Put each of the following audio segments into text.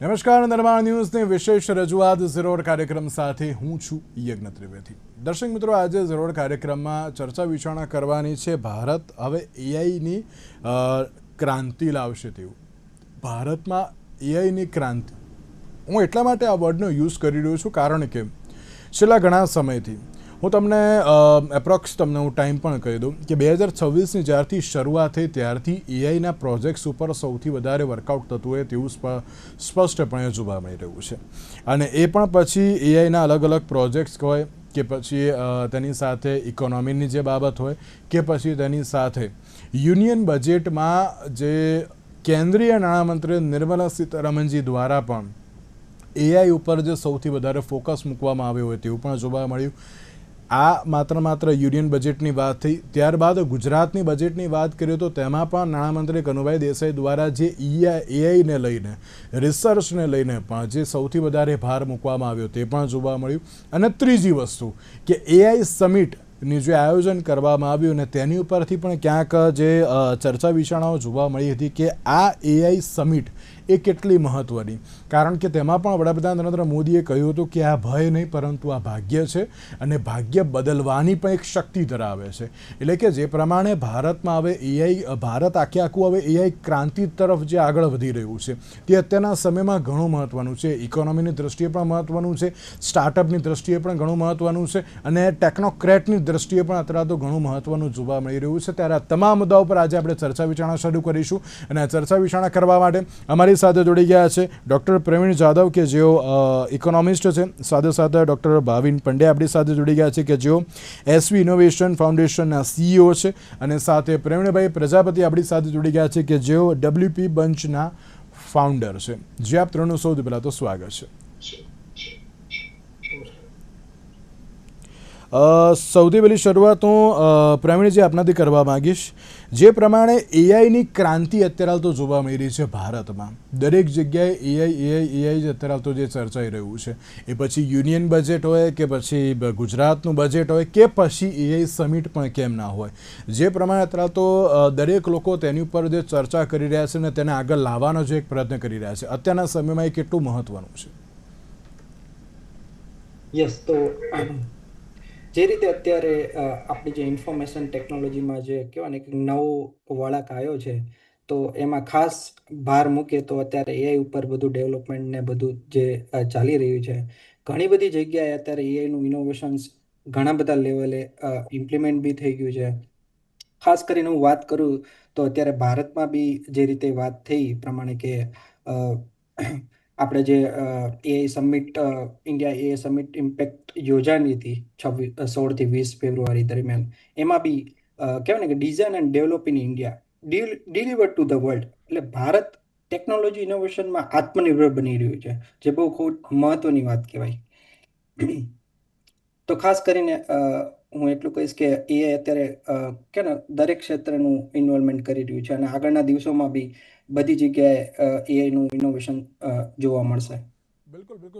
નમસ્કાર, નિર્માણ ન્યૂઝની વિશેષ રજૂઆત ઝીરોડ કાર્યક્રમ સાથે હું છું યજ્ઞ ત્રિવેદી. દર્શક મિત્રો, આજે ઝીરોડ કાર્યક્રમમાં ચર્ચા વિચારણા કરવાની છે. ભારત હવે એઆઈની ક્રાંતિ લાવશે તેવું. ભારતમાં એઆઈની ક્રાંતિ, હું એટલા માટે આ વર્ડનો યુઝ કરી રહ્યો છું કારણ કે છેલ્લા ઘણા સમયથી હું તમને એપ્રોક્સ તમને હું ટાઈમ પણ કહી દઉં કે 2026ની જ્યારથી શરૂઆત થઈ ત્યારથી એઆઈના પ્રોજેક્ટ્સ ઉપર સૌથી વધારે વર્કઆઉટ થતું હોય તેવું સ્પષ્ટપણે જોવા મળી રહ્યું છે. અને એ પણ પછી એઆઈના અલગ અલગ પ્રોજેક્ટ્સ હોય કે પછી તેની સાથે ઇકોનોમીની જે બાબત હોય કે પછી તેની સાથે યુનિયન બજેટમાં જે કેન્દ્રીય નાણામંત્રી નિર્મલા સીતારમણજી દ્વારા પણ એઆઈ ઉપર જે સૌથી વધારે ફોકસ મૂકવામાં આવ્યો હોય તેવું પણ જોવા મળ્યું. આ માત્ર યુનિયન બજેટની વાત થઈ. ત્યારબાદ ગુજરાતની બજેટની વાત કરીએ તો તેમાં પણ નાણામંત્રી કનુભાઈ દેસાઈ દ્વારા જે એઆઈને લઈને રિસર્ચને લઈને પણ જે સૌથી વધારે ભાર મૂકવામાં આવ્યો તે પણ જોવા મળ્યું. અને ત્રીજી વસ્તુ કે એઆઈ સમિટની જે આયોજન કરવામાં આવ્યું અને તેની ઉપરથી પણ ક્યાંક જે ચર્ચા વિચારણાઓ જોવા મળી હતી કે આ એઆઈ સમિટ એ કેટલી મહત્ત્વની, કારણ કે તેમાં પણ વડાપ્રધાન નરેન્દ્ર મોદીએ કહ્યું હતું કે આ ભય નહીં પરંતુ આ ભાગ્ય છે અને ભાગ્ય બદલવાની પણ એક શક્તિ ધરાવે છે. એટલે કે જે પ્રમાણે ભારતમાં હવે એઆઈ ભારત આખું હવે એઆઈ ક્રાંતિ તરફ જે આગળ વધી રહ્યું છે તે અત્યારના સમયમાં ઘણું મહત્ત્વનું છે. ઇકોનોમીની દૃષ્ટિએ પણ મહત્ત્વનું છે, સ્ટાર્ટઅપની દૃષ્ટિએ પણ ઘણું મહત્ત્વનું છે અને ટેકનોક્રેટની દૃષ્ટિએ પણ અત્યારે તો ઘણું મહત્ત્વનું જોવા મળી રહ્યું છે. ત્યારે આ તમામ મુદ્દાઓ પર આજે આપણે ચર્ચા વિચારણા શરૂ કરીશું અને આ ચર્ચા વિચારણા કરવા માટે અમારી સાથે જોડી ગયા છે ડૉક્ટર પ્રવીણ જાદવ કે જેઓ ઇકોનોમિસ્ટ છે. સાથે સાથે ડૉક્ટર ભાવિન પંડ્યા આપણી સાથે જોડી ગયા છે કે જેઓ એસવી ઇનોવેશન ફાઉન્ડેશનના સીઈઓ છે. અને સાથે પ્રવીણભાઈ પ્રજાપતિ આપણી સાથે જોડી ગયા છે કે જેઓ ડબલ્યુપી બંચના ફાઉન્ડર છે. જે આપ ત્રણનું સૌથી પહેલાં તો સ્વાગત છે. સૌથી પહેલી શરૂઆત હું પ્રવીણજી આપનાથી કરવા માગીશ. જે પ્રમાણે એઆઈની ક્રાંતિ અત્યારે તો જોવા મળી રહી છે ભારતમાં, દરેક જગ્યાએ એઆઈ જ અત્યારે તો જે ચર્ચાઈ રહ્યું છે, એ પછી યુનિયન બજેટ હોય કે પછી ગુજરાતનું બજેટ હોય કે પછી એઆઈ સમિટ પણ કેમ ના હોય. જે પ્રમાણે અત્યારે તો દરેક લોકો તેની ઉપર જે ચર્ચા કરી રહ્યા છે અને તેને આગળ લાવવાનો જે એક પ્રયત્ન કરી રહ્યા છે, અત્યારના સમયમાં એ કેટલું મહત્વનું છે? યસ, તો જે રીતે અત્યારે આપણી જે ઇન્ફોર્મેશન ટેકનોલોજીમાં જે કહેવાય ને કે નવો વળાંક આવ્યો છે, તો એમાં ખાસ ભાર મૂકે તો અત્યારે એઆઈ ઉપર બધું ડેવલપમેન્ટ ને બધું જે ચાલી રહ્યું છે. ઘણી બધી જગ્યાએ અત્યારે એઆઈનું ઇનોવેશન્સ ઘણા બધા લેવલે ઇમ્પ્લિમેન્ટ બી થઈ ગયું છે. ખાસ કરીને હું વાત કરું તો અત્યારે ભારતમાં બી જે રીતે વાત થઈ પ્રમાણે કે આપણે જે AI summit India AI summit impact યોજાની હતી 16 થી 20 ફેબ્રુઆરી દરમિયાન, એમાં બી કહેવાય ને કે design and develop in India deliver to the world, એટલે ભારત ટેકનોલોજી ઇનોવેશનમાં આત્મનિર્ભર બની રહ્યું છે, જે બહુ ખૂબ મહત્વની વાત કહેવાય. તો ખાસ કરીને હું એટલું કહીશ કે એઆઈ અત્યારે કે ને દરેક ક્ષેત્રનું ઇન્વોલ્વમેન્ટ કરી રહ્યું છે અને આગળના દિવસોમાં બી બધી જગ્યાએ એઆઈનું ઇનોવેશન જોવા મળશે.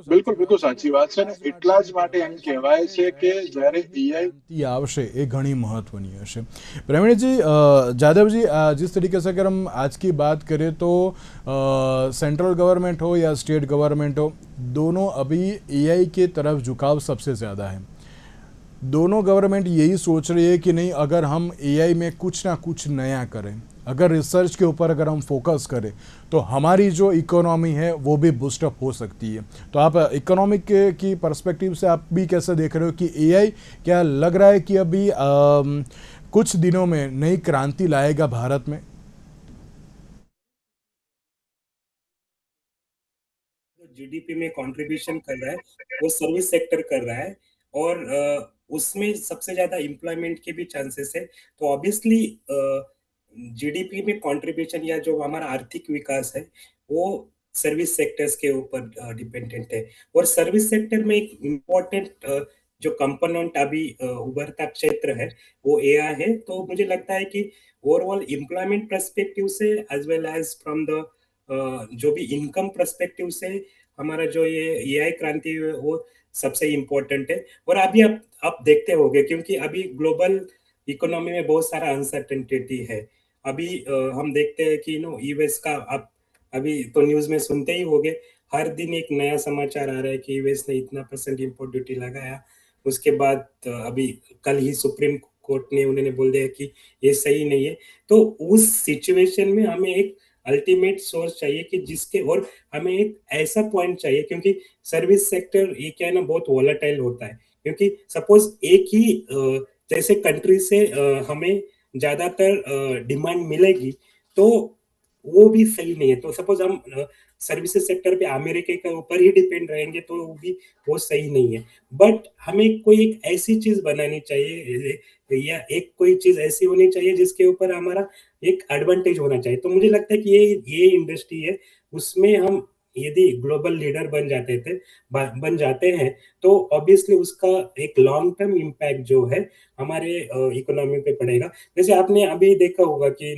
બિલકુલ સાચી વાત છે. એટલા જ માટે એમ કહેવાય છે કે જ્યારે એઆઈ આવશે એ ઘણી મહત્વની હશે. प्रवीण जी, जादव जी, जिस तरीके से अगर हम आज की बात करें तो सेंट्रल गवर्नमेंट हो या स्टेट गवर्नमेंट हो, दोनों अभी एआई के तरफ झुकाव सबसे ज़्यादा है. दोनों गवर्नमेंट यही सोच रही है कि नहीं, अगर हम एआई में कुछ ना कुछ नया करें, अगर रिसर्च के ऊपर अगर हम फोकस करें तो हमारी जो इकोनॉमी है वो भी बूस्टअप हो सकती है. तो आप इकोनॉमिक की पर्सपेक्टिव से आप भी कैसे देख रहे हो कि एआई क्या लग रहा है कि अभी कुछ दिनों में नई क्रांति लाएगा भारत में? जीडीपी में कंट्रीब्यूशन कर रहा है वो सर्विस सेक्टर कर रहा है और उसमें सबसे ज्यादा एम्प्लॉयमेंट के भी चांसेस है. तो ऑब्वियसली जीडीपी में कंट्रीब्यूशन या जो हमारा आर्थिक विकास है वो सर्विस सेक्टर्स के ऊपर डिपेंडेंट है. और सर्विस सेक्टर में एक इम्पोर्टेंट जो कंपोनेंट अभी उभरता क्षेत्र है वो एआई है. तो मुझे लगता है कि ओवरऑल एम्प्लॉयमेंट पर्सपेक्टिव से as well as from the जो भी इनकम पर्सपेक्टिव से हमारा जो ये एआई क्रांति है वो सबसे इम्पोर्टेंट है. और अभी आप देखते होंगे क्योंकि अभी ग्लोबल इकोनॉमी में बहुत सारा अनसर्टेनिटी है. अभी हम देखते हैं कि यूएस का आप अभी तो न्यूज में सुनते ही होंगे, हर दिन एक नया समाचार आ रहा है कि यूएस ने इतना % इम्पोर्ट ड्यूटी लगाया। उसके बाद अभी कल ही सुप्रीम कोर्ट ने उन्होंने बोल दिया कि ये सही नहीं है। तो उस सिचुएशन में हमें एक अल्टीमेट सोर्स चाहिए कि जिसके, और हमें एक ऐसा पॉइंट चाहिए, क्योंकि सर्विस सेक्टर ये क्या है ना, बहुत वोलेटाइल होता है। क्योंकि सपोज एक ही जैसे कंट्री से हमें ज्यादातर डिमांड मिलेगी, तो वो भी सही नहीं है। तो सपोज हम सर्विसेज सेक्टर पे अमेरिका के ऊपर ही डिपेंड रहेंगे, तो वो सही नहीं है। बट हमें कोई एक ऐसी चीज बनानी चाहिए, या एक कोई चीज ऐसी होनी चाहिए जिसके ऊपर हमारा एक एडवांटेज होना चाहिए। तो मुझे लगता है कि ये इंडस्ट्री है, उसमें हम यदि ग्लोबल लीडर बन जाते हैं, तो ऑब्वियसली उसका एक लॉन्ग टर्म इम्पैक्ट जो है हमारे इकोनॉमी पे पड़ेगा। जैसे आपने अभी देखा होगा कि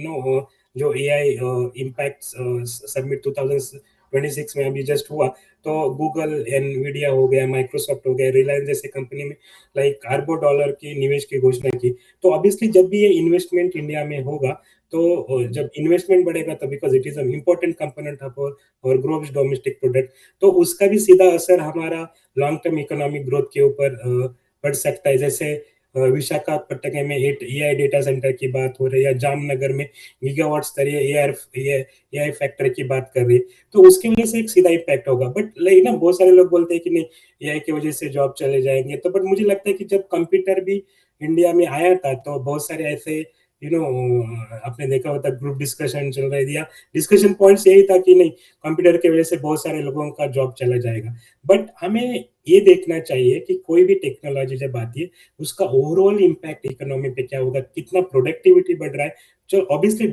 जो एआई इम्पैक्ट समिट 2026 में अभी जस्ट हुआ, तो गूगल, एनवीडिया हो गया, माइक्रोसॉफ्ट हो गया, रिलायंस जैसे कंपनी में लाइक अरबों डॉलर की निवेश की घोषणा की। तो ऑब्वियसली जब भी ये इन्वेस्टमेंट इंडिया में होगा, तो जब इन्वेस्टमेंट बढ़ेगा, तो because it is a important component of और ग्रोथ डोमेस्टिक प्रोडक्ट, तो उसका भी सीधा असर हमारा लॉन्ग टर्म इकोनॉमिक ग्रोथ के ऊपर पड़ सकता है। जैसे विशाखापट्टनम में एआई डेटा सेंटर की बात हो रही है, जामनगर में गीगावाट स्तरीय एआई फैक्ट्री की बात कर रही है, तो उसकी वजह से एक सीधा इम्पैक्ट होगा। बट लाइक ना, बहुत सारे लोग बोलते हैं कि नहीं, एआई की वजह से जॉब चले जाएंगे। तो बट मुझे लगता है कि जब कंप्यूटर भी इंडिया में आया था, तो बहुत सारे ऐसे आपने देखा होता ग्रुप डिस्कशन चल रही थी, या डिस्कशन पॉइंट्स यही था कि नहीं, कंप्यूटर की वजह से बहुत सारे लोगों का जॉब चला जाएगा। बट हमें ये देखना चाहिए कि कोई भी टेक्नोलॉजी जब आती है, उसका ओवरऑल इम्पैक्ट इकोनॉमी पे क्या होगा, कितना प्रोडक्टिविटी बढ़ रहा है। जो ऑब्वियसली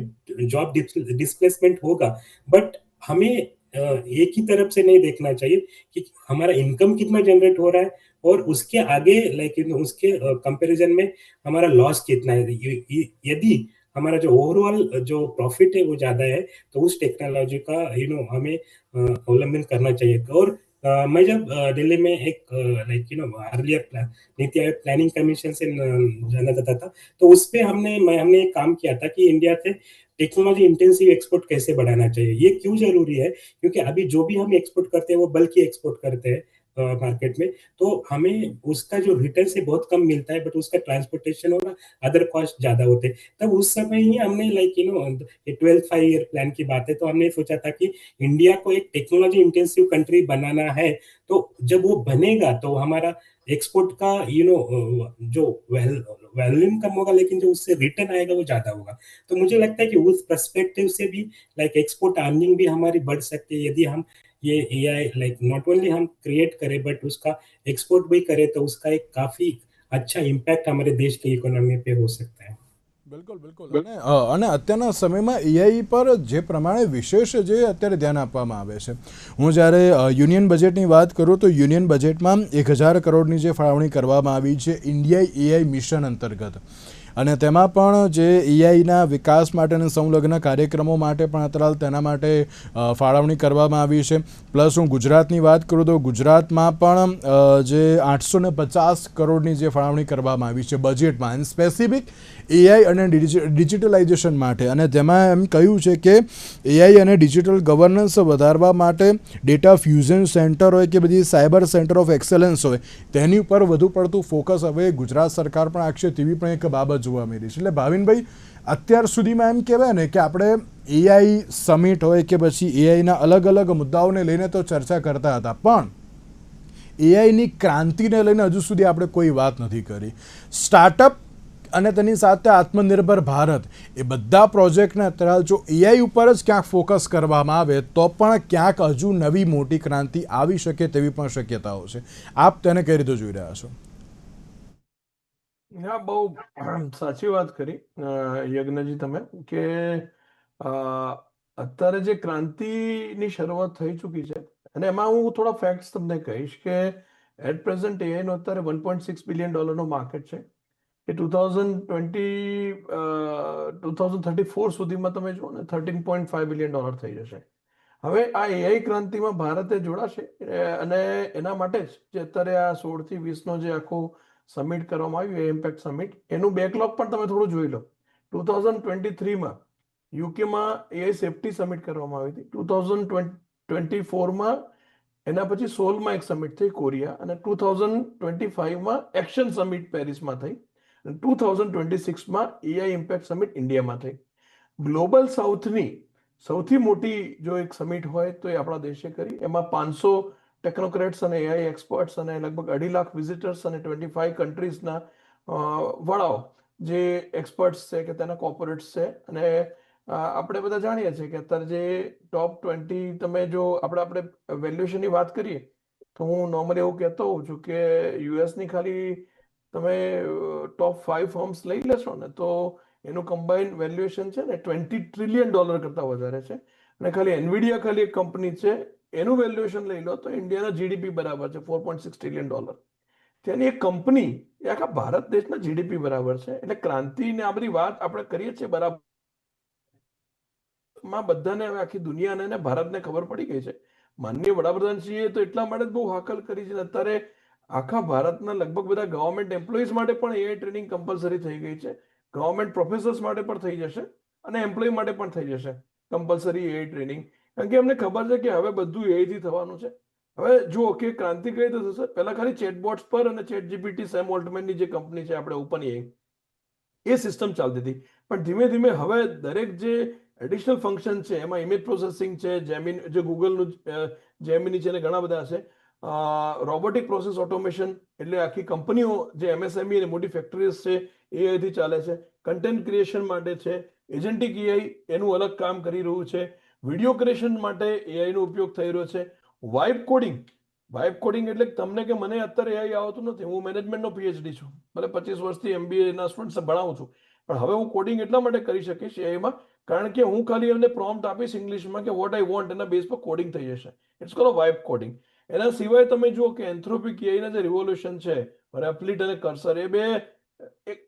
जॉब डिस्प्लेसमेंट होगा, बट हमें एक ही तरफ से नहीं देखना चाहिए कि हमारा इनकम कितना जनरेट हो रहा है, और उसके आगे लाइक उसके कंपैरिजन में हमारा लॉस कितना है। यदि हमारा जो ओवरऑल जो प्रॉफिट है वो ज्यादा है, तो उस टेक्नोलॉजी का हमें अवलंबन करना चाहिए। और मैं जब दिल्ली में एक like earlier NITI Aayog planning commission से जाना जाता था, तो उस पे हमने एक काम किया था कि इंडिया से टेक्नोलॉजी इंटेंसिव एक्सपोर्ट कैसे बढ़ाना चाहिए। ये क्यों जरूरी है, क्योंकि अभी जो भी हम एक्सपोर्ट करते हैं वो बल्कि एक्सपोर्ट करते हैं मार्केट में, तो हमें उसका जो रिटर्न से बहुत कम मिलता है, बट उसका ट्रांसपोर्टेशन और अदर कॉस्ट ज्यादा होते हैं। तब उस समय ही हमने लाइक 12 5 ईयर प्लान की बात है, तो हमने सोचा था कि इंडिया को एक टेक्नोलॉजी इंटेंसिव कंट्री बनाना है। तो जब वो बनेगा, तो हमारा एक्सपोर्ट का जो वैल्यूम कम होगा, लेकिन जो उससे रिटर्न आएगा वो ज्यादा होगा। तो मुझे लगता है कि उस पर्सपेक्टिव से भी लाइक एक्सपोर्ट अर्निंग भी हमारी बढ़ सकती है, यदि हम ये एआई लाइक नॉट ओनली हम क्रिएट करें, बट उसका एक्सपोर्ट भी करें, तो उसका एक काफी अच्छा इम्पैक्ट हमारे देश की इकोनॉमी पे हो सकता है। બિલકુલ બિલકુલ અને અત્યારના સમયમાં એઆઈ પર જે પ્રમાણે વિશેષ જે અત્યારે ધ્યાન આપવામાં આવે છે, હું જ્યારે યુનિયન બજેટની વાત કરું તો યુનિયન બજેટમાં 1000 કરોડની જે ફાળવણી કરવામાં આવી છે ઇન્ડિયા એઆઈ મિશન અંતર્ગત, અને તેમાં પણ જે એઆઈના વિકાસ માટે અને સંલગ્ન કાર્યક્રમો માટે પણ અત્યારે તેના માટે ફાળવણી કરવામાં આવી છે. પ્લસ હું ગુજરાતની વાત કરું તો ગુજરાતમાં પણ જે 850 કરોડની જે ફાળવણી કરવામાં આવી છે બજેટમાં, એન્ડ સ્પેસિફિક એઆઈ અને ડિજિટલાઇઝેશન માટે, અને તેમાં એમ કહ્યું છે કે એઆઈ અને ડિજિટલ ગવર્નન્સ વધારવા માટે ડેટા ફ્યુઝન સેન્ટર હોય કે બધી સાયબર સેન્ટર ઓફ એક્સેલન્સ હોય, તેની ઉપર વધુ પડતું ફોકસ હવે ગુજરાત સરકાર પણ આપશે તેવી પણ એક બાબત જોવા મળી છે. એટલે ભાવિનભાઈ, અત્યાર સુધીમાં એમ કહેવાય ને કે આપણે એઆઈ સમિટ હોય કે પછી એઆઈના અલગ અલગ મુદ્દાઓને લઈને તો ચર્ચા કરતા હતા, પણ એઆઈની ક્રાંતિને લઈને હજુ સુધી આપણે કોઈ વાત નથી કરી. સ્ટાર્ટઅપ અને તેની સાથે આત્મનિર્ભર ભારત, એ બધા પ્રોજેક્ટને અત્યારે જો એઆઈ ઉપર જ ક્યાંક ફોકસ કરવામાં આવે તો પણ ક્યાંક હજુ નવી મોટી ક્રાંતિ આવી શકે તેવી પણ શક્યતાઓ છે. આપ તેને કઈ રીતે જોઈ રહ્યા છો? હા, બહુ સાચી વાત કરી યજ્ઞજી તમે, કે અત્યારે જે ક્રાંતિની શરૂઆત થઈ ચૂકી છે, અને એમાં હું થોડા ફેક્ટ્સ તમને કહીશ કે એટ પ્રેઝન્ટ એઆઈનો અત્યારે $1.6 બિલિયન માર્કેટ છે. એ 2034 સુધીમાં તમે જુઓ ને $13.5 બિલિયન થઈ જશે. હવે આ એઆઈ ક્રાંતિમાં ભારતે જોડાશે, અને એના માટે જ જે અત્યારે આ 16 થી 20નો જે આખો સમિટ કરવામાં આવ્યું, ઇમ્પેક્ટ સમિટ, એનું બેકલોગ પણ તમે થોડું જોઈ લો. 2023માં યુકેમાં એઆઈ સેફ્ટી સમિટ કરવામાં આવી હતી. 2024માં એના પછી 16માં એક સમિટ થઈ કોરિયા, અને 2025માં એક્શન સમિટ પેરિસમાં થઈ, અને 2026માં એઆઈ ઇમ્પેક્ટ સમિટ ઇન્ડિયામાં થઈ. ગ્લોબલ સાઉથની સૌથી મોટી જો એક સમિટ હોય તો એ આપણા દેશે કરી. એમાં 500 ટેકનોક્રેટ્સ અને એઆઈ એક્સપર્ટ્સ અને લગભગ 2.5 લાખ વિઝિટર્સ અને 25 કન્ટ્રીઝના વડાઓ જે એક્સપર્ટ્સ છે કે તેના કોર્પોરેટ્સ છે. અને આપણે બધા જાણીએ છીએ કે અત્યારે જે ટોપ 20, તમે જો આપણે વેલ્યુએશનની વાત કરીએ તો હું નોર્મલી એવું કહેતો હોઉં છું કે યુએસની ખાલી તમે ટોપ 5 ફર્મ્સ લઈ લેશો ને તો એનું કમ્બાઇન્ડ વેલ્યુએશન છે ને $20 ટ્રિલિયન કરતા વધારે છે. અને ખાલી એનવીડિયા ખાલી એક કંપની છે, એનું વેલ્યુએશન લઈ લો તો ઇન્ડિયાના જીડીપી બરાબર છે, $4.6 ટ્રિલિયન. ત્યાંની એક કંપની એ આખા ભારત દેશના જીડીપી બરાબર છે. એટલે ક્રાંતિ ને આ બધી વાત આપણે કરીએ છીએ બરાબર, માં બધાને હવે આખી દુનિયાને અને ભારતને ખબર પડી ગઈ છે. માનનીય વડાપ્રધાનશ્રીએ તો એટલા માટે જ બહુ હાકલ કરી છે. અત્યારે આખા ભારતના લગભગ બધા ગવર્મેન્ટ એમ્પ્લોઈઝ માટે પણ એઆઈ ટ્રેનિંગ કમ્પલસરી થઈ ગઈ છે. ગવર્મેન્ટ પ્રોફેસર્સ માટે પણ થઈ જશે અને એમ્પ્લોય માટે પણ થઈ જશે કમ્પલસરી એઆઈ ટ્રેનિંગ. કારણ કે અમને ખબર છે કે હવે બધું એઆઈ થી થવાનું છે. હવે જુઓ કે ક્રાંતિ કઈ રીતે થશે. પહેલા ખાલી ચેટબોટ્સ પર અને ચેટ જીપીટી, સેમ ઓલ્ટમેનની જે કંપની છે આપણે ઓપન એઆઈ, એ સિસ્ટમ ચાલતી હતી. પણ ધીમે ધીમે હવે દરેક જે એડિશનલ ફંક્શન છે એમાં ઇમેજ પ્રોસેસિંગ છે, જેમિન જે ગૂગલનું જેમિની છે, ને ઘણા બધા છે, રોબોટિક પ્રોસેસ ઓટોમેશન, એટલે આખી કંપનીઓ જે એમએસએમઈ અને મોટી ફેક્ટરીઝ છે એઆઈ થી ચાલે છે. કન્ટેન્ટ ક્રિએશન માટે છે એજન્ટિક એઆઈ, એનું અલગ કામ કરી રહ્યું છે. વિડીયો ક્રિએશન માટે એઆઈ નો ઉપયોગ થઈ રહ્યો છે. વાઇબ કોડિંગ એટલે તમને કે મને અત્યારે એઆઈ આવતું નથી. હું મેનેજમેન્ટનો પીએચડી છું, ભલે 25 વર્ષથી એમબીએ ના સ્ટુડન્ટ્સ ભણાવું છું, પણ હવે હું કોડિંગ એટલા માટે કરી શકીશ એઆઈમાં કારણ કે હું ખાલી એમને પ્રોમ્પ્ટ આપીશ ઇંગ્લિશમાં કે વોટ આઈ વોન્ટ, એના બેઝ પર કોડિંગ થઈ જશે. It's called vibe coding. એના સિવાય તમે જુઓ કે એન્થ્રોપિક એઆઈના જે રિવોલ્યુશન છે, રેપ્લિટ અને કર્સર, એ બે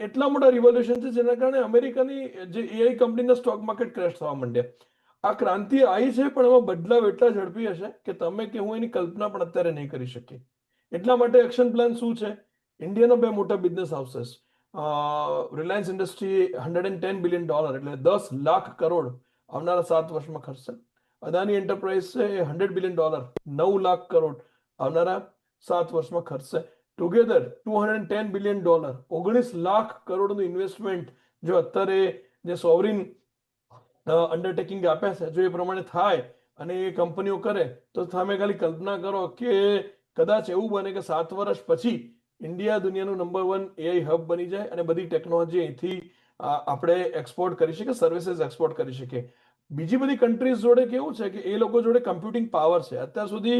એટલા મોટા રિવોલ્યુશન છે જેના કારણે અમેરિકાની જે એઆઈ કંપનીના સ્ટોક માર્કેટ ક્રેશ થવા માંડ્યા. આ ક્રાંતિ આવી છે પણ એમાં બદલાવ એટલા ઝડપી હશે કે તમે કે હું એની કલ્પના પણ અત્યારે નહીં કરી શકીએ. એટલા માટે એક્શન પ્લાન શું છે? ઇન્ડિયાના બે મોટા business houses, Reliance industry $110 billion એટલે 10 લાખ કરોડ આવનારા 7 વર્ષમાં ખર્ચશે. અદાની એન્ટરપ્રાઇઝ છે $100 બિલિયન 9 લાખ કરોડ આવનારા 7 વર્ષમાં ખર્ચશે. ટુગેધર $210 બિલિયન 19 લાખ કરોડનું ઇન્વેસ્ટમેન્ટ જો અત્યારે જે સોવરિન અંડરટેકિંગ આપ્યા છે, જો એ પ્રમાણે થાય અને એ કંપનીઓ કરે તો તમે ખાલી કલ્પના કરો કે કદાચ એવું બને કે 7 વર્ષ પછી ઇન્ડિયા દુનિયાનું નંબર 1 એઆઈ હબ બની જાય અને બધી ટેકનોલોજી અહીંથી આપણે એક્સપોર્ટ કરી શકીએ, સર્વિસીસ એક્સપોર્ટ કરી શકીએ. બીજી બધી કન્ટ્રીઝ જોડે કેવું છે કે એ લોકો જોડે કમ્પ્યુટિંગ પાવર છે. અત્યાર સુધી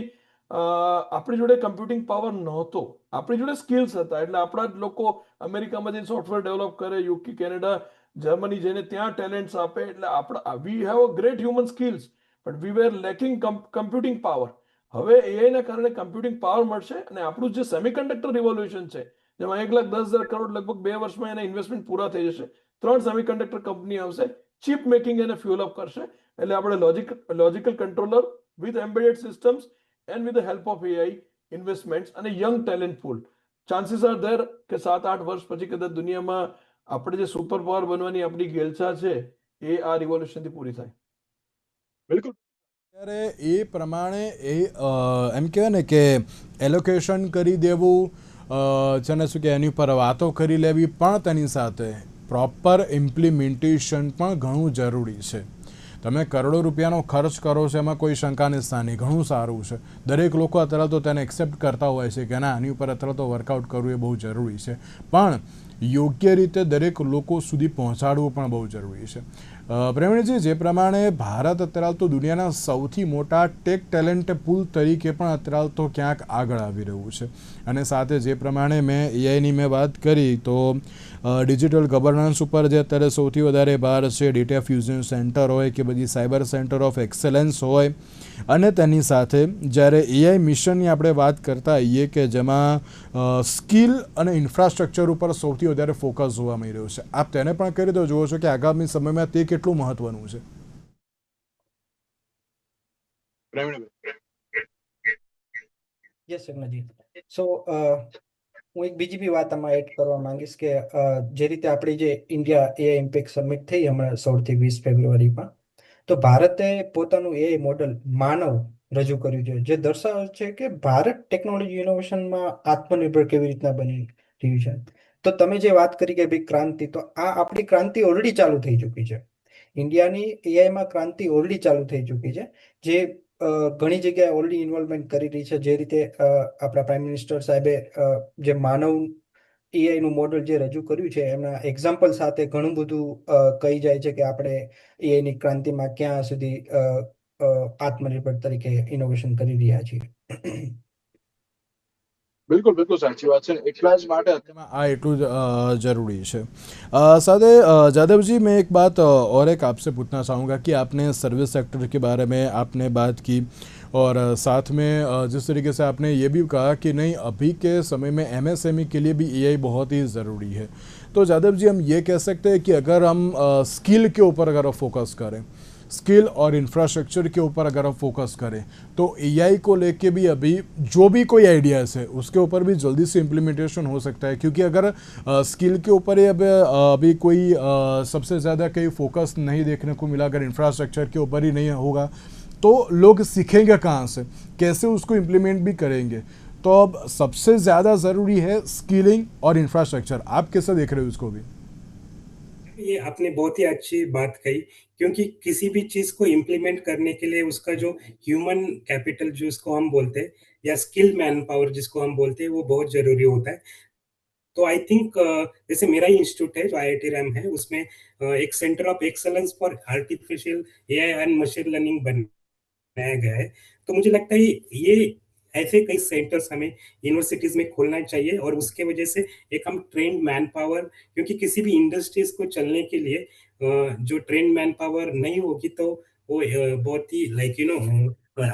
આપણી જોડે કમ્પ્યુટિંગ પાવર નહોતો, આપણી જોડે સ્કિલ્સ હતા. એટલે આપણા જ લોકો અમેરિકામાં જઈને સોફ્ટવેર ડેવલપ કરે, યુકે, કેનેડા, જર્મની જઈને ત્યાં ટેલેન્ટ્સ આપે. એટલે આપણા we have a great human skills but we were lacking computing power. હવે એઆઈના કારણે કમ્પ્યુટિંગ પાવર મળશે અને આપણું જે સેમિકન્ડક્ટર રિવોલ્યુશન છે, જેમાં 1,10,000 કરોડ લગભગ 2 વર્ષમાં એના ઇન્વેસ્ટમેન્ટ પૂરા થઈ જશે. 3 સેમિકન્ડક્ટર કંપની આવશે, ચિપ મેકિંગ એને ફ્યુઅલ અપ કરશે. એટલે આપણે logical controller with embedded systems and with the help of AI investments અને young talent pool. Chances are there કે 7-8 વર્ષ પછી કદાચ દુનિયામાં આપણે જે સુપર પાવર બનવાની આપણી ગેલછા છે એ આ રિવોલ્યુશનથી પૂરી થાય. બિલકુલ. ત્યારે એ પ્રમાણે એમ કહેવાય ને કે એલોકેશન કરી દેવું, જેને શું કે એની ઉપર વાતો કરી લેવી, પણ તેની સાથે પ્રોપર ઇમ્પ્લિમેન્ટેશન પણ ઘણું જરૂરી છે. તમે કરોડો રૂપિયાનો ખર્ચ કરો છો એમાં કોઈ શંકાને સ્થાન નહીં, ઘણું સારું છે. દરેક લોકો અત્યારે તો તેને એક્સેપ્ટ કરતા હોય છે કે ના, આની ઉપર અત્યારે તો વર્કઆઉટ કરવું એ બહુ જરૂરી છે, પણ યોગ્ય રીતે દરેક લોકો સુધી પહોંચાડવું પણ બહુ જરૂરી છે. પ્રેમણીજી, જે પ્રમાણે ભારત અત્યારે તો દુનિયાના સૌથી મોટા ટેક ટેલેન્ટ પુલ તરીકે પણ અત્યારે તો ક્યાંક આગળ આવી રહ્યું છે, અને સાથે જે પ્રમાણે મેં એઆઈની વાત કરી તો ડિજિટલ ગવર્નન્સ ઉપર જે અત્યારે સૌથી વધારે ભાર છે, ડેટા ફ્યુઝન સેન્ટર હોય કે બધી સાયબર સેન્ટર ઓફ એક્સેલન્સ હોય, અને તેની સાથે જ્યારે એઆઈ મિશનની આપણે વાત કરતા હોઈએ કે જેમાં સ્કિલ અને ઇન્ફ્રાસ્ટ્રક્ચર ઉપર સૌથી વધારે ફોકસ જોવા મળી રહ્યું છે, આપ તેને પણ કરી દો જુઓ છો કે આગામી સમયમાં તે કેટલું મહત્વનું છે? યસ સગનજી. સો હું એક બીજી બી વાત આમાં એડ કરવા માંગીશ કે જે રીતે આપણી જે ઇન્ડિયા એઆઈ ઇમ્પેક્ટ સમિટ થઈ હમણાં 16 થી 20 ફેબ્રુઆરીમાં, તો ભારતે પોતાનું એઆઈ મોડલ માનવ રજૂ કર્યું છે, જે દર્શાવે છે કે ભારત ટેકનોલોજી ઇનોવેશનમાં આત્મનિર્ભર કેવી રીતના બની રહ્યું છે. તો તમે જે વાત કરી કે ભાઈ ક્રાંતિ, તો આ આપણી ક્રાંતિ ઓલરેડી ચાલુ થઈ ચૂકી છે. ઇન્ડિયાની એઆઈમાં ક્રાંતિ ઓલરેડી ચાલુ થઈ ચૂકી છે, જે ઘણી જગ્યાએ ઓલરેડી ઇન્વોલ્વમેન્ટ કરી રહી છે. જે રીતે આપણા પ્રાઇમ મિનિસ્ટર સાહેબે જે માનવ એઆઈ નું મોડલ જે રજૂ કર્યું છે, એમના એક્ઝામ્પલ સાથે ઘણું બધું કહી જાય છે કે આપણે એઆઈ ની ક્રાંતિમાં ક્યાં સુધી આત્મનિર્ભર તરીકે ઇનોવેશન કરી રહ્યા છીએ. બિલકુલ બિલકુલ સાચી વાત છે. એટલા જ માટે અત્યારમાં આ એટલું જ જરૂરી છે. सादे जादव जी, मैं एक बात और एक आपसे पूछना चाहूँगा कि आपने सर्विस सेक्टर के बारे में आपने बात की और साथ में जिस तरीके से आपने ये भी कहा कि नहीं अभी के समय में एमएसएमई के लिए भी एआई बहुत ही ज़रूरी है, तो जादव जी हम ये कह सकते हैं कि अगर हम स्किल के ऊपर अगर फोकस करें, स्किल और इंफ्रास्ट्रक्चर के ऊपर अगर हम फोकस करें, तो एआई को लेके भी अभी जो भी कोई आइडियाज़ है उसके ऊपर भी जल्दी से इम्प्लीमेंटेशन हो सकता है, क्योंकि अगर स्किल के ऊपर ही अभी कोई सबसे ज़्यादा कहीं फोकस नहीं देखने को मिला, अगर इंफ्रास्ट्रक्चर के ऊपर ही नहीं होगा तो लोग सीखेंगे कहाँ से, कैसे उसको इम्प्लीमेंट भी करेंगे. तो अब सबसे ज़्यादा ज़रूरी है स्किलिंग और इंफ्रास्ट्रक्चर. आप कैसे देख रहे हो इसको भी? ये आपने बहुत ही अच्छी बात कही, क्योंकि किसी भी चीज को इम्प्लीमेंट करने के लिए उसका जो ह्यूमन कैपिटल जिसको हम बोलते हैं, या स्किल मैन पावर जिसको हम बोलते हैं, वो बहुत जरूरी होता है. तो आई थिंक जैसे मेरा ही इंस्टीट्यूट है जो आईआईटी रैम है, उसमें एक centre of excellence for artificial AI and machine learning बनाया गया है. तो मुझे लगता है ये ऐसे कई सेंटर्स हमें यूनिवर्सिटीज में खोलना चाहिए, और उसके वजह से एक हम ट्रेंड मैन पावर, क्योंकि किसी भी इंडस्ट्रीज को चलने के लिए जो ट्रेंड मैन पावर नहीं होगी तो वो बहुत ही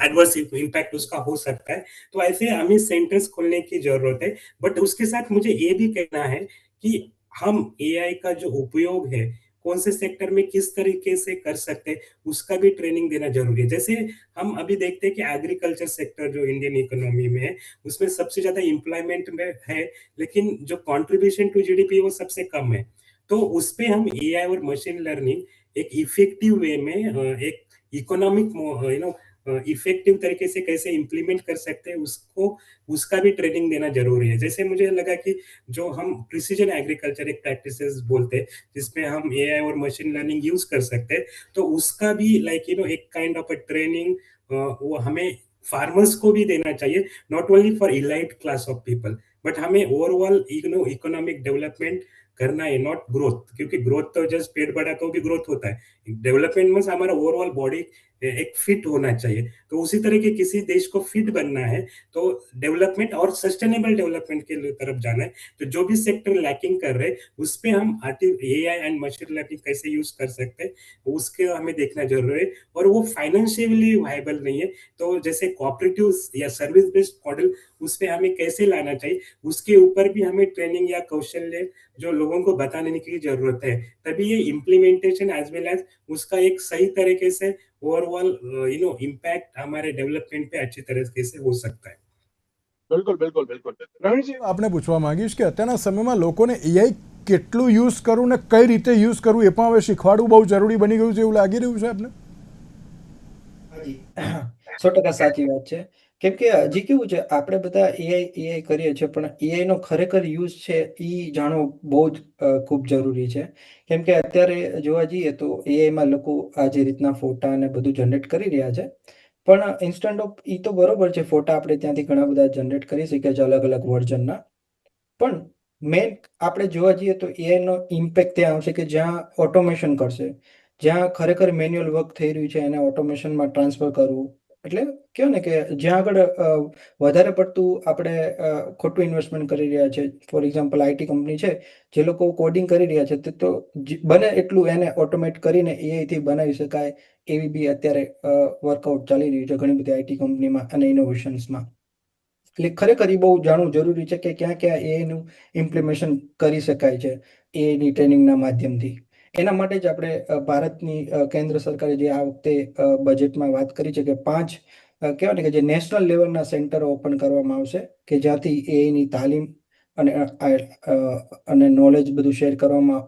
एडवर्स इम्पैक्ट उसका हो सकता है. तो ऐसे हमें सेंटर्स खोलने की जरूरत है. बट उसके साथ मुझे ये भी कहना है कि हम एआई का जो उपयोग है कौन से सेक्टर में किस तरीके से कर सकते हैं, उसका भी ट्रेनिंग देना जरूरी है. जैसे हम अभी देखते हैं कि एग्रीकल्चर सेक्टर जो इंडियन इकोनॉमी में है, उसमें सबसे ज्यादा एम्प्लॉयमेंट में है, लेकिन जो कंट्रीब्यूशन टू जीडीपी वो सबसे कम है. तो उस पे हम एआई और मशीन लर्निंग एक इफेक्टिव वे में एक इकोनॉमिक इफेक्टिव तरीके से कैसे इंप्लीमेंट कर सकते हैं, उसको उसका भी ट्रेनिंग देना जरूरी है. जैसे मुझे लगा कि जो हम प्रिसीजन एग्रीकल्चर एक प्रैक्टिसेस बोलते हैं, जिसमें हम एआई और मशीन लर्निंग यूज कर सकते हैं, तो उसका भी एक काइंड ऑफ अ ट्रेनिंग वो हमें फार्मर्स को भी देना चाहिए, not only for elite class of people, but हमें ओवरऑल इकोनॉमिक डेवलपमेंट करना है, नॉट ग्रोथ. क्योंकि ग्रोथ तो जस्ट पेट बढ़ा तो भी ग्रोथ होता है. डेवलपमेंट में हमारा ओवरऑल बॉडी एक फिट होना चाहिए. तो उसी तरह के किसी देश को फिट बनना है तो डेवलपमेंट और सस्टेनेबल डेवलपमेंट के तरफ जाना है. तो जो भी सेक्टर लैकिंग कर रहे हैं उस पे हम एआई एंड मशीन लर्निंग कैसे यूज कर सकते हैं, उसके हमें देखना जरूरी है. और वो फाइनेंशियली वायबल नहीं है, तो जैसे कोऑपरेटिव या सर्विस बेस्ड मॉडल उस पे हमें कैसे लाना चाहिए, उसके ऊपर भी हमें ट्रेनिंग या कौशल्य जो लोगों को बताने की जरूरत है. तभी ये इम्प्लीमेंटेशन एज वेल एज उसका एक सही तरीके से ओवरऑल इम्पैक्ट हमारे डेवलपमेंट पे अच्छी तरीके से हो सकता है. બિલકુલ બિલકુલ બિલકુલ. રવિજી, આપણે પૂછવા માંગીશ કે અત્યારના સમયમાં લોકોને એઆઈ કેટલું યુઝ કરવું ને કઈ રીતે યુઝ કરવું એ પણ હવે શીખવાડવું બહુ જરૂરી બની ગયું છે એવું લાગી રહ્યું છે આપને? હાજી, 100% સાચી વાત છે. કેમ કે હજી કેવું છે, આપણે બધા એઆઈ કરીએ છીએ, પણ એઆઈ નો ખરેખર યુઝ છે એ જાણવો બહુ જ ખૂબ જરૂરી છે. કેમ કે અત્યારે જોવા જઈએ તો એઆઈમાં લોકો આ જે રીતના ફોટા અને બધું જનરેટ કરી રહ્યા છે, પણ ઇન્સ્ટન્ટ ઓફ ઈ તો બરોબર છે, ફોટા આપણે ત્યાંથી ઘણા બધા જનરેટ કરી શકીએ છીએ અલગ અલગ વર્ઝનના. પણ મેન આપણે જોવા જઈએ તો એઆઈ નો ઇમ્પેક્ટ ત્યાં આવશે કે જ્યાં ઓટોમેશન કરશે, જ્યાં ખરેખર મેન્યુઅલ વર્ક થઈ રહ્યું છે એને ઓટોમેશનમાં ટ્રાન્સફર કરવું. એટલે કહેવાય ને કે જ્યાં આગળ વધારે પડતું આપણે ખોટું ઇન્વેસ્ટમેન્ટ કરી રહ્યા છે, ફોર એક્ઝામ્પલ આઈટી કંપની છે, જે લોકો કોડિંગ કરી રહ્યા છે, તે તો બને એટલું એને ઓટોમેટ કરીને એઆઈ થી બનાવી શકાય એવી બી અત્યારે વર્કઆઉટ ચાલી રહ્યું છે ઘણી બધી આઈટી કંપનીમાં અને ઇનોવેશન્સમાં. એટલે ખરેખર એ બહુ જાણવું જરૂરી છે કે ક્યાં ક્યાં એઆઈ નું ઇમ્પ્લિમેશન કરી શકાય છે એઆઈની ટ્રેનિંગના માધ્યમથી. એના માટે જ આપણે ભારતની કેન્દ્ર સરકારે જે આ વખતે બજેટમાં વાત કરી છે કે 5 કહેવાય ને કે જે નેશનલ લેવલના સેન્ટરો ઓપન કરવામાં આવશે કે જ્યાંથી એઆઈની તાલીમ અને અને નોલેજ બધું શેર કરવામાં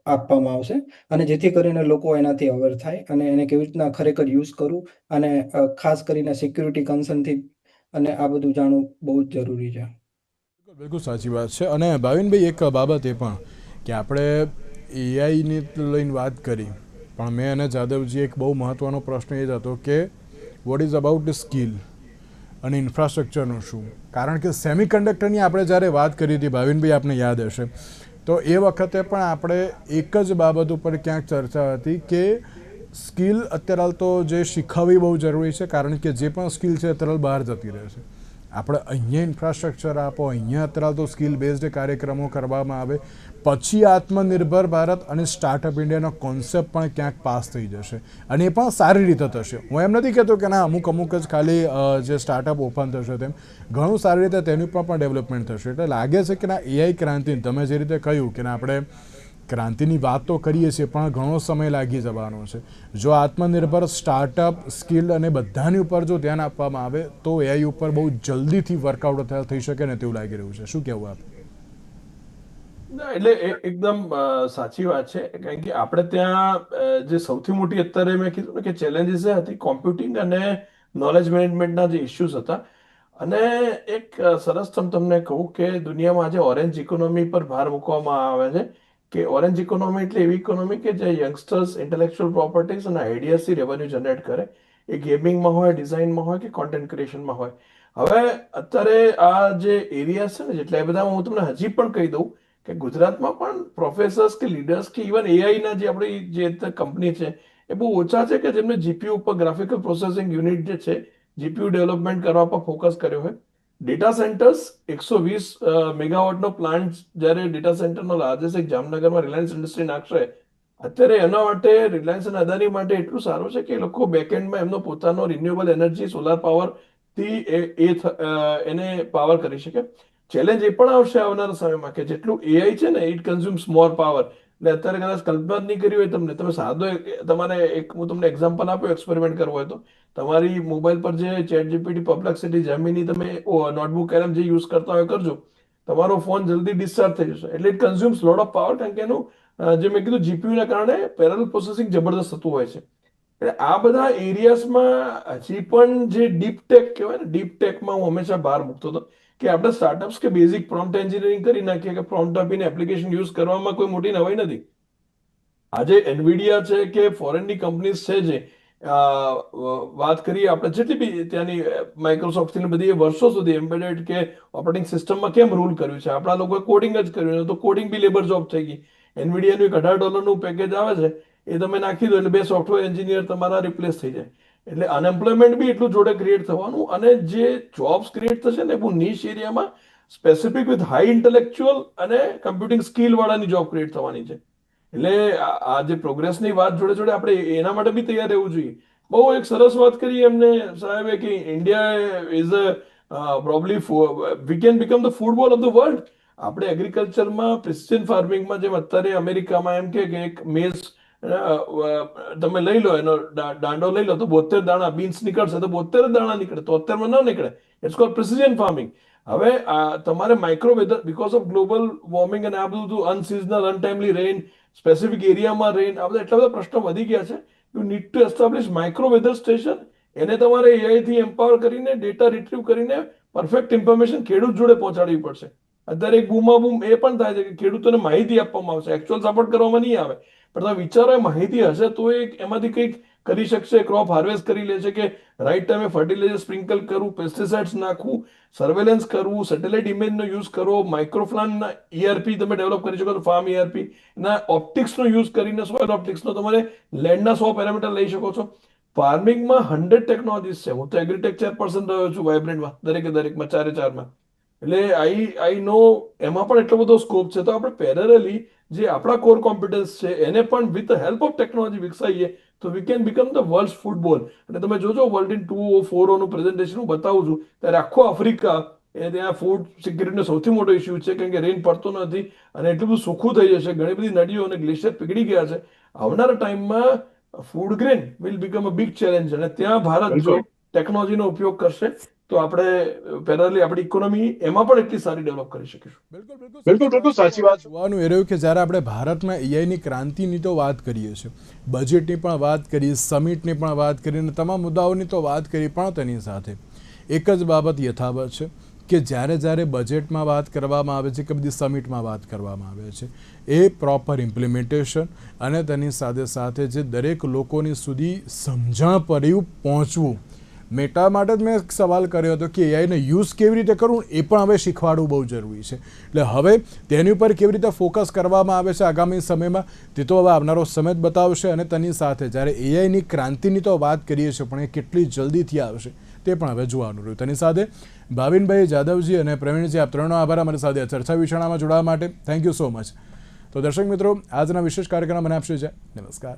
આપવામાં આવશે, અને જેથી કરીને લોકો એનાથી અવેર થાય અને એને કેવી રીતના ખરેખર યુઝ કરવું, અને ખાસ કરીને સિક્યુરિટી કન્સર્નથી અને આ બધું જાણવું બહુ જ જરૂરી છે. બિલકુલ સાચી વાત છે. અને ભાવિનભાઈ, એક બાબત એ પણ કે આપણે એઆઈની લઈને વાત કરી, પણ મેં અને જાદવજી એક બહુ મહત્ત્વનો પ્રશ્ન એ જ હતો કે what is about the skill અને ઇન્ફ્રાસ્ટ્રક્ચરનું શું? કારણ કે સેમિકન્ડક્ટરની આપણે જ્યારે વાત કરી હતી, ભાવિનભાઈ આપને યાદ હશે, તો એ વખતે પણ આપણે એક જ બાબત ઉપર ક્યાંક ચર્ચા હતી કે સ્કિલ અત્યારે હાલ તો જે શીખવવી બહુ જરૂરી છે, કારણ કે જે પણ સ્કિલ છે અત્યારે બહાર જતી રહે છે. આપણે અહીંયા ઇન્ફ્રાસ્ટ્રક્ચર આપો, અહીંયા અત્યારે તો સ્કિલ બેઝડ કાર્યક્રમો કરવામાં આવે, પછી આત્મનિર્ભર ભારત અને સ્ટાર્ટઅપ ઇન્ડિયાનો કોન્સેપ્ટ પણ ક્યાંક પાસ થઈ જશે, અને એ પણ સારી રીતે થશે. હું એમ નથી કહેતો કે ના અમુક જ ખાલી જે સ્ટાર્ટઅપ ઓપન થશે તેમ ઘણું સારી રીતે તેની ઉપર પણ ડેવલપમેન્ટ થશે. એટલે લાગે છે કે ના એઆઈ ક્રાંતિ, તમે જે રીતે કહ્યું કે ના આપણે ક્રાંતિની વાત તો કરીએ છીએ પણ ઘણો સમય લાગી જવાનો છે. જો આત્મનિર્ભર સ્ટાર્ટઅપ, સ્કિલ અને બધાની ઉપર જો ધ્યાન આપવામાં આવે તો એઆઈ ઉપર બહુ જલ્દીથી વર્કઆઉટ થઈ શકે ને તેવું લાગી રહ્યું છે. શું કહેવું આપ? એટલે એકદમ સાચી વાત છે, કારણ કે આપણે ત્યાં જે સૌથી મોટી અત્યારે મેં કીધું ને કે ચેલેન્જીસ એ હતી કોમ્પ્યુટિંગ અને નોલેજ મેનેજમેન્ટના જે ઇસ્યુઝ હતા. અને એક સરસ તમને કહું કે દુનિયામાં આજે ઓરેન્જ ઇકોનોમી પર ભાર મૂકવામાં આવે છે, કે ઓરેન્જ ઇકોનોમી એટલે એવી ઇકોનોમી કે જે યંગસ્ટર્સ ઇન્ટેલેક્ચુઅલ પ્રોપર્ટીઝ અને આઈડિયાસથી રેવન્યુ જનરેટ કરે, એ ગેમિંગમાં હોય, ડિઝાઇનમાં હોય કે કોન્ટેન્ટ ક્રિએશનમાં હોય. હવે અત્યારે આ જે એરિયાઝ છે ને, જેટલા એ બધા હું તમને હજી પણ કહી દઉં કે ગુજરાતમાં પણ પ્રોફેસર્સ કે લીડર્સ કે ઇવન એઆઈના જે આપણી જે કંપની છે એ બહુ ઓછા છે કે જેમને જીપીયુ ઉપર, ગ્રાફિકલ પ્રોસેસિંગ યુનિટ જે છે, જીપીયુ ડેવલપમેન્ટ કરવા પર ફોકસ કર્યો હોય. ડેટા સેન્ટર્સ 120 મેગાવોટનો પ્લાન્ટ જ્યારે ડેટા સેન્ટરનો લાર્જેસ્ટ એક જામનગરમાં રિલાયન્સ ઇન્ડસ્ટ્રી નાખશે, અત્યારે એના માટે રિલાયન્સ અને અદાની માટે એટલું સારું છે કે એ લોકો બેકએન્ડમાં એમનો પોતાનો રિન્યુએબલ એનર્જી, સોલાર પાવરથી એને પાવર કરી શકે. ચેલેન્જ એ પણ આવશે આવનારા સમયમાં કે જેટલું એઆઈ છે ને, ઇટ કન્ઝ્યુમ્સ મોર પાવર. એટલે અત્યારે કદાચ કલ્પના જ નહીં કરી હોય તમને, તમે સાદો તમારે હું તમને એક્ઝામ્પલ આપ્યો, એક્સપેરિમેન્ટ કરવો હોય તો તમારી મોબાઈલ પર જે ચેટ જીપીટી, પરપ્લેક્સિટી, જેમિની તમે નોટબુક એમ જે યુઝ કરતા હોય કરજો, તમારો ફોન જલ્દી ડિસ્ચાર્જ થઈ જશે. એટલે ઇટ કન્ઝ્યુમ્સ લોટ ઓફ પાવર, કારણ કે એનું જે મેં કીધું જીપીયુના કારણે પેરેલલ પ્રોસેસિંગ જબરદસ્ત થતું હોય છે. એટલે આ બધા એરિયાઝમાં હજી પણ જે ડીપ ટેક કહેવાય ને, ડીપ ટેકમાં હું હંમેશા ભાર મૂકતો હતો કે આપણે સ્ટાર્ટઅપ્સ કે બેઝિક પ્રોમ્પ્ટ એન્જિનિયરિંગ કરી નાખીએ કે પ્રોમ્પ્ટ આપીને એપ્લિકેશન યુઝ કરવામાં કોઈ મોટી નવાઈ નથી. આજે એનવીડિયા છે કે ફોરેનની કંપનીઝ છે જે વાત કરીએ આપણે જેટલી બી ત્યાંની માઇક્રોસોફ્ટની બધી વર્ષો સુધી એમ્બેડેડ કે ઓપરેટિંગ સિસ્ટમમાં કેમ રૂલ કર્યું છે, આપણા લોકોએ કોડિંગ જ કર્યું, તો કોડિંગ બી લેબર જોબ થઈ ગઈ. એનવીડિયાનું એક $18 પેકેજ આવે છે, એ તમે નાખી દો એટલે 2 સોફ્ટવેર એન્જિનિયર તમારા રિપ્લેસ થઈ જાય. એટલે અનએમ્પ્લોયમેન્ટ બી એટલું જોડે ક્રિએટ થવાનું, અને જે જોબ્સ ક્રિએટ થશે ને બહુ નીશ એરિયામાં સ્પેસિફિક વિથ હાઈ ઇન્ટેલેક્ચુઅલ અને કમ્પ્યુટિંગ સ્કિલ વાળાની જોબ ક્રિએટ થવાની છે. એટલે આ જે પ્રોગ્રેસની વાત જોડે જોડે આપણે એના માટે બી તૈયાર રહેવું જોઈએ. બહુ એક સરસ વાત કરી એમને સાહેબે કે India is probably V can become the football of the world. આપણે એગ્રીકલ્ચરમાં, પ્રિસિઝન ફાર્મિંગમાં જેમ અત્યારે અમેરિકામાં એમ કે એક મેઝ તમે લઈ લો, એનો દાંડો લઈ લો તો 72 દાણા બીન્સ નીકળશે, તો 72 દાણા નીકળે, 73માં ન નીકળે. It's called precision farming. હવે તમારે micro weather, because of global warming અને આ બધું અનસીઝનલ, અનટાઇમલી રેઇન, સ્પેસિફિક એરિયામાં રેઇન, આ બધા એટલા બધા પ્રશ્નો વધી ગયા છે. You need to establish micro weather station. એને તમારે એઆઈથી એમ્પાવર કરીને, ડેટા રિટ્રીવ કરીને પરફેક્ટ ઇન્ફોર્મેશન ખેડૂત જોડે પહોંચાડવી પડશે. અત્યારે એક બૂમાબૂમ એ પણ થાય છે કે ખેડૂતોને માહિતી આપવામાં આવશે, એકચ્યુઅલ સપોર્ટ કરવામાં નહીં આવે, પણ તમે વિચારો એ માહિતી હશે તો એ એમાંથી કંઈક કરી શકશે, ક્રોપ હાર્વેસ્ટ કરી લે છે કે રાઈટ ટાઈમે ફર્ટિલાઇઝર સ્પ્રિંકલ કરવું, પેસ્ટિસાઇડ્સ નાખવું, સર્વેલન્સ કરવું, સેટેલાઇટ ઇમેજનો યુઝ કરવો, માઇક્રોફ્લાનના ERP તમે ડેવલપ કરી શકો છો, ફાર્મ ERP ના ઓપ્ટિક્સનો યુઝ કરીને, સોઇલ ઓપ્ટિક્સનો તમારે લેન્ડના 100 પેરામીટર લઈ શકો છો. ફાર્મિંગમાં 100 ટેકનોલોજીસ છે. હું તો એગ્રીટેક ચેરપર્સન રહ્યો છું વાઇબ્રન્ટમાં, દરેકમાં 4/4માં. એટલે આઈ નો એમાં પણ એટલો બધો સ્કોપ છે. તો આપણે પેરેલલી જે આપણા કોર કોમ્પિટન્સ છે એને પણ with the help of technology વિકસાઈએ તો we can become the world football. અને તમે જોજો વર્લ્ડ ઇન 2040 નું પ્રેઝન્ટેશન હું બતાવું છું, ત્યારે આખો આફ્રિકા એ ત્યાં ફૂડ સિક્યુરિટીનો સૌથી મોટો ઇસ્યુ છે, કારણ કે રેન પડતો નથી અને એટલું બધું સૂકું થઈ જશે, ઘણી બધી નદીઓ અને ગ્લેશિયર પીગળી ગયા છે. આવનારા ટાઈમમાં food grain will become a big challenge, અને ત્યાં ભારત જો ટેકનોલોજીનો ઉપયોગ કરશે તો આપણે પેરેલલી આપણી ઇકોનોમી એમાં પણ એટલી સારી ડેવલપ કરી શકીશું. બિલકુલ સાચી વાત. જોવાનું એ રહ્યું કે જ્યારે આપણે ભારતમાં એઆઈની ક્રાંતિની તો વાત કરીએ છીએ, બજેટની પણ વાત કરીએ, સમિટની પણ વાત કરીએ અને તમામ મુદ્દાઓની તો વાત કરી, પણ તેની સાથે એક જ બાબત યથાવત છે કે જ્યારે બજેટમાં વાત કરવામાં આવે છે કે બધી સમિટમાં વાત કરવામાં આવે છે, એ પ્રોપર ઇમ્પ્લિમેન્ટેશન અને તેની સાથે સાથે જે દરેક લોકોની સુધી સમજણ પડ્યું પહોંચવું. મેટા માટે જ મેં એક સવાલ કર્યો હતો કે એઆઈને યુઝ કેવી રીતે કરવું એ પણ હવે શીખવાડવું બહુ જરૂરી છે. એટલે હવે તેની ઉપર કેવી રીતે ફોકસ કરવામાં આવે છે આગામી સમયમાં તે તો હવે આવનારો સમય જ બતાવશે. અને તેની સાથે જ્યારે એઆઈની ક્રાંતિની તો વાત કરીએ છીએ, પણ એ કેટલી જલ્દીથી આવશે તે પણ હવે જોવાનું રહ્યું. તેની સાથે ભાવિનભાઈ જાદવજી અને પ્રવીણજી, આપ ત્રણનો આભાર અમારી સાથે ચર્ચા વિચારણામાં જોડાવા માટે. Thank you so much. તો દર્શક મિત્રો, આજના વિશેષ કાર્યક્રમ મને આપશે છે. નમસ્કાર.